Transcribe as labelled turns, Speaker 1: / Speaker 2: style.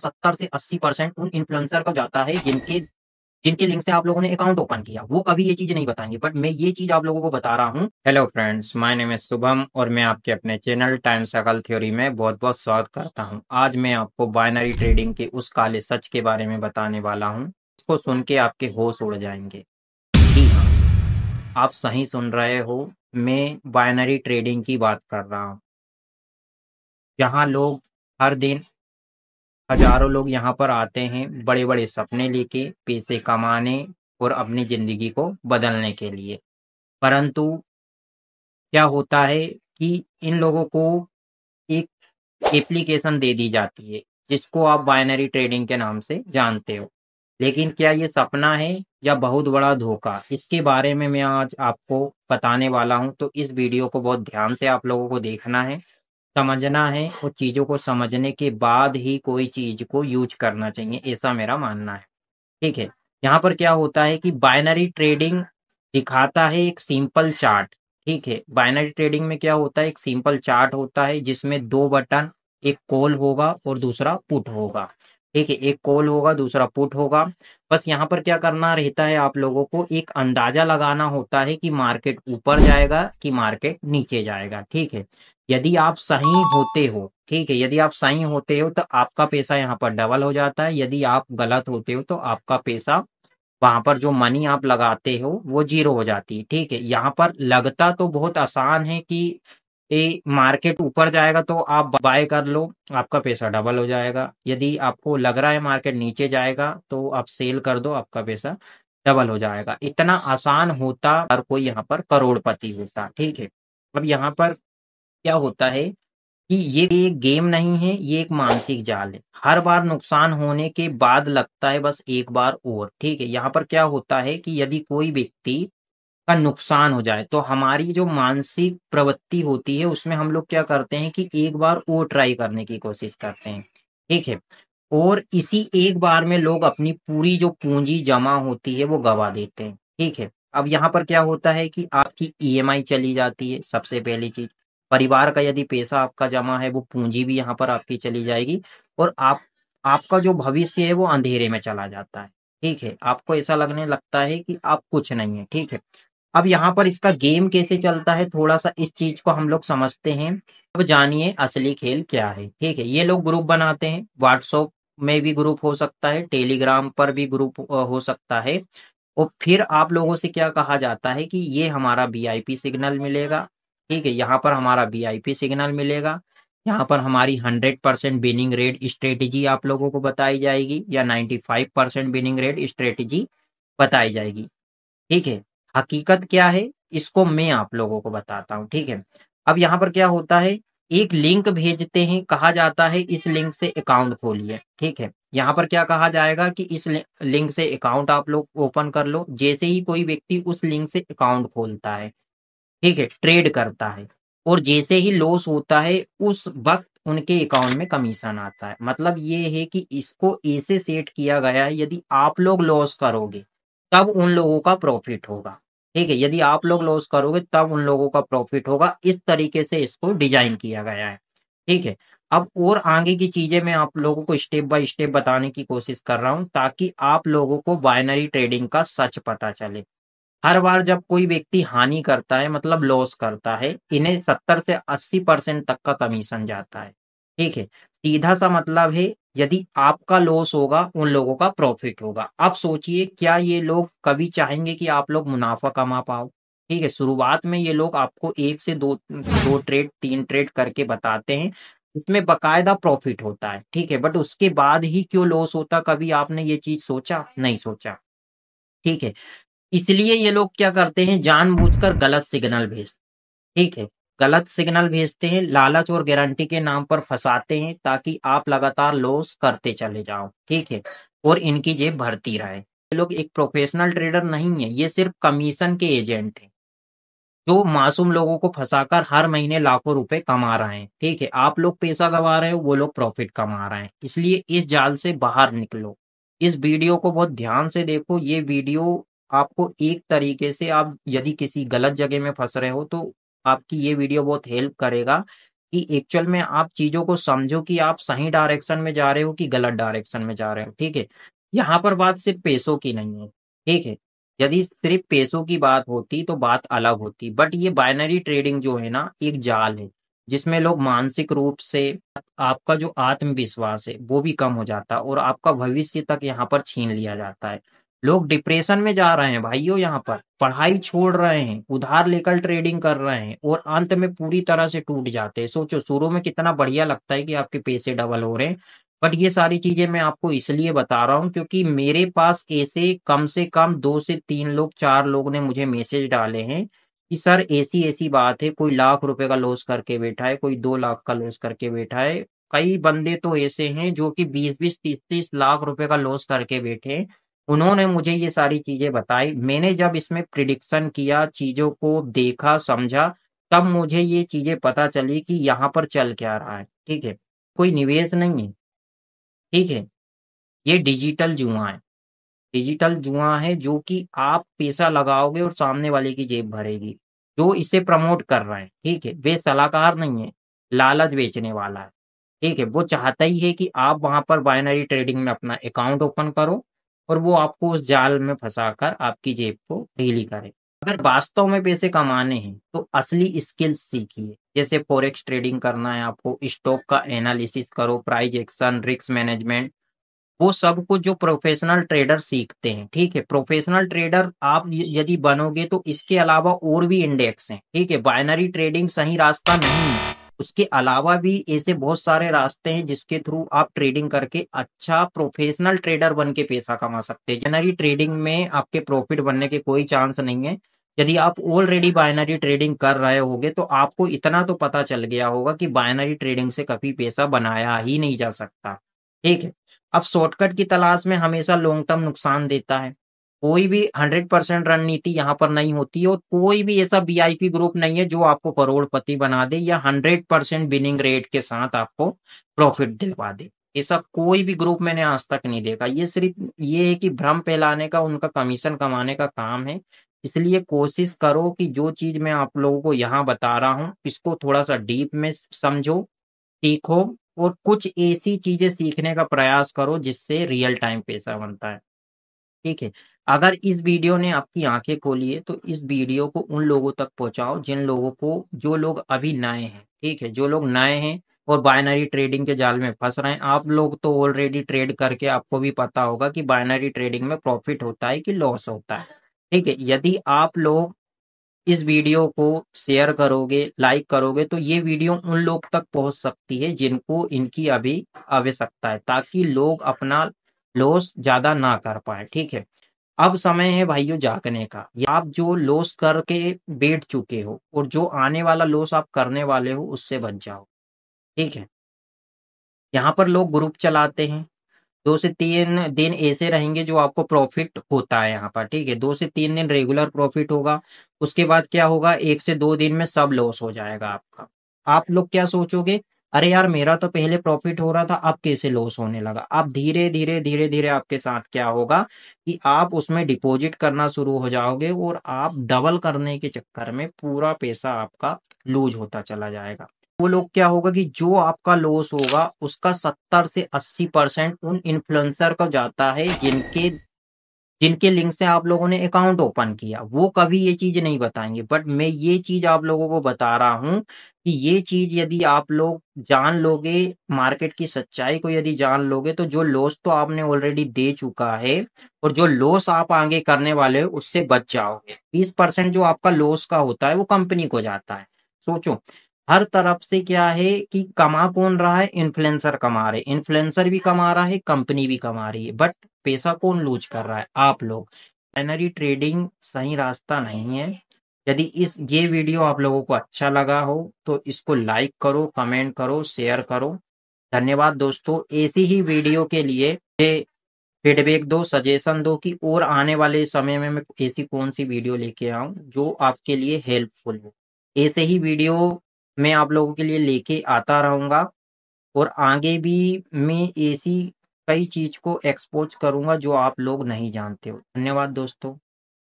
Speaker 1: 70 से 80% उन इन्फ्लुएंसर को जाता है जिनके जिनके लिंक से आप लोगों ने अकाउंट ओपन किया। वो कभी ये चीज़ नहीं बताएँगे, बट मैं ये चीज़ आप लोगों को बता रहा हूँ। Hello friends, my name is Shubham और मैं आपके अपने चैनल टाइम सर्कल थ्योरी में बहुत-बहुत स्वागत करता हूँ। आज मैं आपको बाइनरी ट्रेडिंग के उस काले सच के बारे में बताने वाला हूँ, इसको सुन के आपके होश उड़ जाएँगे। जी हाँ, आप सही सुन रहे हो, मैं बाइनरी ट्रेडिंग की बात कर रहा हूँ। जहाँ लोग हर दिन हज़ारों लोग यहाँ पर आते हैं बड़े-बड़े सपने लेके, पैसे कमाने और अपनी ज़िंदगी को बदलने के लिए। परंतु क्या होता है कि इन लोगों को एक एप्लीकेशन दे दी जाती है, जिसको आप बाइनरी ट्रेडिंग के नाम से जानते हो। लेकिन क्या ये सपना है या बहुत बड़ा धोखा? इसके बारे में मैं आज आपको बताने वाला हूँ, तो इस वीडियो को बहुत ध्यान से आप लोगों को देखना है, समझना है और चीज़ों को समझने के बाद ही कोई चीज़ को यूज़ करना चाहिए, ऐसा मेरा मानना है। ठीक है? यहाँ पर क्या होता है कि बाइनरी ट्रेडिंग दिखाता है एक सिंपल चार्ट, ठीक है? बाइनरी ट्रेडिंग में क्या होता है, एक सिंपल चार्ट होता है जिसमें 2 बटन, एक कॉल होगा और दूसरा पुट होगा, ठीक है? एक कॉल होगा, दूसरा पुट होगा। बस यहाँ पर क्या करना रहता है आप लोगों को, एक अंदाज़ा लगाना होता है कि मार्केट ऊपर जाएगा कि मार्केट नीचे जाएगा, ठीक है? यदि आप सही होते हो, ठीक है? यदि आप सही होते हो तो आपका पैसा यहाँ पर डबल हो जाता है, यदि आप गलत होते हो तो आपका पैसा वहाँ पर जो मनी आप लगाते हो वो ज़ीरो हो जाती है, ठीक है? यहाँ पर लगता तो बहुत आसान है कि मार्केट ऊपर जाएगा तो आप बाय कर लो, आपका पैसा डबल हो जाएगा। यदि आपको लग रहा है मार्केट नीचे जाएगा तो आप सेल कर दो, आपका पैसा डबल हो जाएगा। इतना आसान होता हर कोई यहाँ पर करोड़पति होता, ठीक है? अब यहाँ पर क्या होता है कि ये एक गेम नहीं है, ये एक मानसिक जाल है। हर बार नुकसान होने के बाद लगता है बस एक बार और, ठीक है? यहाँ पर क्या होता है कि यदि कोई व्यक्ति का नुकसान हो जाए, तो हमारी जो मानसिक प्रवृत्ति होती है, उसमें हम लोग क्या करते हैं कि एक बार और ट्राई करने की कोशिश करते हैं, ठीक है? और इसी एक बार में लोग अपनी पूरी जो पूँजी जमा होती है, वो गँवा देते हैं, ठीक है? अब यहाँ पर क्या होता है कि आपकी ईएमआई चली जाती है, सबसे पहली चीज़। परिवार का यदि पैसा आपका जमा है, वो पूँजी भी यहाँ पर आपकी चली जाएगी और आपका जो भविष्य है, वो अंधेरे में चला जाता है, ठीक है? आपको ऐसा लगने लगता है कि आप कुछ नहीं है, ठीक है? अब यहाँ पर इसका गेम कैसे चलता है, थोड़ा-सा इस चीज़ को हम लोग समझते हैं। अब जानिए असली खेल क्या है, ठीक है? ये लोग ग्रुप बनाते हैं, व्हाट्सएप में भी ग्रुप हो सकता है, टेलीग्राम पर भी ग्रुप हो सकता है और फिर आप लोगों से क्या कहा जाता है कि ये हमारा वीआईपी सिग्नल मिलेगा, ठीक है? यहाँ पर हमारा वीआईपी सिग्नल मिलेगा, यहाँ पर हमारी 100% विनिंग रेट स्ट्रेटेजी आप लोगों को बताई जाएगी या 95% विनिंग रेट स्ट्रेटेजी बताई जाएगी, ठीक है? हकीकत क्या है, इसको मैं आप लोगों को बताता हूँ, ठीक है? अब यहाँ पर क्या होता है, एक लिंक भेजते हैं, कहा जाता है इस लिंक से अकाउंट खोलिए, ठीक है? यहाँ पर क्या कहा जाएगा कि इस लिंक से अकाउंट आप लोग ओपन कर लो। जैसे ही कोई व्यक्ति उस लिंक से अकाउंट खोलता है, ठीक है? ट्रेड करता है और जैसे ही लॉस होता है, उस वक़्त उनके अकाउंट में कमीशन आता है। मतलब ये है कि इसको ऐसे सेट किया गया है, यदि आप लोग लॉस करोगे, तब उन लोगों का प्रॉफ़िट होगा, ठीक है? यदि आप लोग लॉस करोगे, तब उन लोगों का प्रॉफ़िट होगा। इस तरीके से इसको डिज़ाइन किया गया है, ठीक है? अब और आगे की चीज़ें मैं आप लोगों को स्टेप बाय स्टेप बताने की कोशिश कर रहा हूँ, ताकि आप लोगों को बाइनरी ट्रेडिंग का सच पता चले। हर बार जब कोई व्यक्ति हानि करता है, मतलब लॉस करता है, इन्हें 70 से 80% तक का कमीशन जाता है, ठीक है? सीधा सा मतलब है, यदि आपका लॉस होगा, उन लोगों का प्रॉफिट होगा। अब सोचिए, क्या ये लोग कभी चाहेंगे कि आप लोग मुनाफा कमा पाओ? ठीक है? शुरुआत में ये लोग आपको 1 से 2 ट्रेड 3 ट्रेड करके बताते हैं, उसमें बाकायदा प्रॉफिट होता है, ठीक है? बट उसके बाद ही क्यों लॉस होता, कभी आपने ये चीज़ सोचा? नहीं सोचा, ठीक है? इसलिए ये लोग क्या करते हैं, जानबूझकर गलत सिग्नल भेजते, ठीक है? गलत सिग्नल भेजते हैं, लालच और गारंटी के नाम पर फँसाते हैं, ताकि आप लगातार लॉस करते चले जाओ, ठीक है? और इनकी जेब भरती रहे। ये लोग एक प्रोफेशनल ट्रेडर नहीं है, ये सिर्फ कमीशन के एजेंट हैं, जो मासूम लोगों को फँसाकर हर महीने लाखों रुपए कमा रहे हैं, ठीक है? आप लोग पैसा गँवा रहे हो, वो लोग प्रॉफिट कमा रहे हैं। इसलिए इस जाल से बाहर निकलो। इस वीडियो को बहुत ध्यान से देखो, ये वीडियो आपको एक तरीके से, आप यदि किसी गलत जगह में फँस रहे हो, तो आपकी ये वीडियो बहुत हेल्प करेगा कि एक्चुअल में आप चीज़ों को समझो कि आप सही डायरेक्शन में जा रहे हो कि गलत डायरेक्शन में जा रहे हो, ठीक है? यहाँ पर बात सिर्फ़ पैसों की नहीं है, ठीक है? यदि सिर्फ़ पैसों की बात होती तो बात अलग होती, बट ये बाइनरी ट्रेडिंग जो है ना, एक जाल है, जिसमें लोग मानसिक रूप से आपका जो आत्मविश्वास है, वो भी कम हो जाता है और आपका भविष्य तक यहाँ पर छीन लिया जाता है। लोग डिप्रेशन में जा रहे हैं भाइयों यहाँ पर, पढ़ाई छोड़ रहे हैं, उधार लेकर ट्रेडिंग कर रहे हैं और अंत में पूरी तरह से टूट जाते हैं। सोचो शुरू में कितना बढ़िया लगता है कि आपके पैसे डबल हो रहे हैं, बट ये सारी चीजें मैं आपको इसलिए बता रहा हूँ क्योंकि मेरे पास ऐसे कम से कम 2 से 3 लोग, 4 लोग ने मुझे मैसेज डाले हैं कि सर ऐसी-ऐसी बात है, कोई लाख रुपए का लॉस करके बैठा है, कोई 2 लाख का लॉस करके बैठा है। कई बंदे तो ऐसे हैं जो कि 20-20, 30-30 लाख रुपए का लॉस करके बैठे हैं। उन्होंने मुझे ये सारी चीज़ें बताई। मैंने जब इसमें प्रिडिक्शन किया, चीज़ों को देखा, समझा, तब मुझे ये चीज़ें पता चली कि यहाँ पर चल क्या रहा है, ठीक है? कोई निवेश नहीं है, ठीक है? ये डिजिटल जुआ है। डिजिटल जुआ है जो कि आप पैसा लगाओगे और सामने वाले की जेब भरेगी। जो इसे प्रमोट कर रहा है, ठीक है? वे सलाहकार नहीं है, लालच बेचने वाला है, ठीक है? वो चाहता ही है कि आप वहाँ पर बाइनरी ट्रेडिंग में अपना अकाउंट ओपन करो और वो आपको उस जाल में फँसाकर आपकी जेब को ढीली करे। अगर वास्तव में पैसे कमाने हैं, तो असली स्किल्स सीखिए। जैसे फॉरेक्स ट्रेडिंग करना है आपको, स्टॉक का एनालिसिस करो, प्राइस एक्शन, रिस्क मैनेजमेंट, वो सब कुछ जो प्रोफेशनल ट्रेडर सीखते हैं, ठीक है? प्रोफेशनल ट्रेडर आप यदि बनोगे तो इसके अलावा और भी इंडेक्स हैं, ठीक है? बाइनरी ट्रेडिंग सही रास्ता नहीं है। उसके अलावा भी ऐसे बहुत सारे रास्ते हैं जिसके थ्रू आप ट्रेडिंग करके अच्छा प्रोफेशनल ट्रेडर बन के पैसा कमा सकते हैं। बाइनरी ट्रेडिंग में आपके प्रॉफिट बनने के कोई चांस नहीं है। यदि आप ऑलरेडी बाइनरी ट्रेडिंग कर रहे होगे तो आपको इतना तो पता चल गया होगा कि बाइनरी ट्रेडिंग से कभी पैसा बनाया ही नहीं जा सकता, ठीक है? अब शॉर्टकट की तलाश में हमेशा लॉन्ग टर्म नुकसान देता है। कोई भी 100% रणनीति यहाँ पर नहीं होती और कोई भी ऐसा वीआईपी ग्रुप नहीं है जो आपको करोड़पति बना दे या 100% विनिंग रेट के साथ आपको प्रॉफिट दिलवा दे। ऐसा कोई भी ग्रुप मैंने आज तक नहीं देखा। ये सिर्फ ये है कि भ्रम फैलाने का, उनका कमीशन कमाने का काम है। इसलिए कोशिश करो कि जो चीज़ मैं आप लोगों को यहाँ बता रहा हूँ, इसको थोड़ा-सा डीप में समझो, सीखो और कुछ ऐसी चीजें सीखने का प्रयास करो जिससे रियल टाइम पैसा बनता है, ठीक है? अगर इस वीडियो ने आपकी आंखें खोली है तो इस वीडियो को उन लोगों तक पहुंचाओ जिन लोगों को, जो लोग अभी नए हैं, ठीक है? जो लोग नए हैं और बाइनरी ट्रेडिंग के जाल में फंस रहे हैं। आप लोग तो ऑलरेडी ट्रेड करके आपको भी पता होगा कि बाइनरी ट्रेडिंग में प्रॉफिट होता है कि लॉस होता है, ठीक है? यदि आप लोग इस वीडियो को शेयर करोगे, लाइक करोगे तो ये वीडियो उन लोग तक पहुंच सकती है जिनको इनकी अभी आवश्यकता है, ताकि लोग अपना लॉस ज़्यादा ना कर पाएँ, ठीक है? अब समय है भाइयों जागने का। आप जो लॉस करके बैठ चुके हो और जो आने वाला लॉस आप करने वाले हो उससे बच जाओ, ठीक है? यहाँ पर लोग ग्रुप चलाते हैं। 2 से 3 दिन ऐसे रहेंगे जो आपको प्रॉफ़िट होता है यहाँ पर, ठीक है? 2 से 3 दिन रेगुलर प्रॉफ़िट होगा, उसके बाद क्या होगा, 1 से 2 दिन में सब लॉस हो जाएगा आपका। आप लोग क्या सोचोगे, अरे यार मेरा तो पहले प्रॉफ़िट हो रहा था, अब कैसे लॉस होने लगा? अब धीरे-धीरे, धीरे-धीरे आपके साथ क्या होगा कि आप उसमें डिपॉज़िट करना शुरू हो जाओगे और आप डबल करने के चक्कर में पूरा पैसा आपका लूज़ होता चला जाएगा। वो लोग क्या होगा कि जो आपका लॉस होगा उसका 70 से 80% उन इन्फ्लुएंसर को जाता है जिनके जिनके लिंक से आप लोगों ने अकाउंट ओपन किया। वो कभी ये चीज़ नहीं बताएँगे, बट मैं ये चीज़ आप लोगों को बता रहा हूँ कि ये चीज़ यदि आप लोग जान लोगे, मार्केट की सच्चाई को यदि जान लोगे तो जो लॉस तो आपने ऑलरेडी दे चुका है और जो लॉस आप आगे करने वाले हो उससे बच जाओगे। 30% जो आपका लॉस का होता है वो कंपनी को जाता है। सोचो, हर तरफ से क्या है कि कमा कौन रहा है? इन्फ्लुएंसर कमा रहे हैं। इन्फ्लुएंसर भी कमा रहा है, कंपनी भी कमा रही है, बट पैसा कौन लूज कर रहा है? आप लोग। बाइनरी ट्रेडिंग सही रास्ता नहीं है। यदि इस ये वीडियो आप लोगों को अच्छा लगा हो तो इसको लाइक करो, कमेंट करो, शेयर करो। धन्यवाद दोस्तों। ऐसी ही वीडियो के लिए फीडबैक दो, सजेशन दो कि और आने वाले समय में मैं ऐसी कौन सी वीडियो लेके आऊं जो आपके लिए हेल्पफुल हो। ऐसे ही वीडियो मैं आप लोगों के लिए लेके आता रहूंगा और आगे भी मैं ऐसी कई चीज को एक्सपोज करूंगा जो आप लोग नहीं जानते हो। धन्यवाद दोस्तों।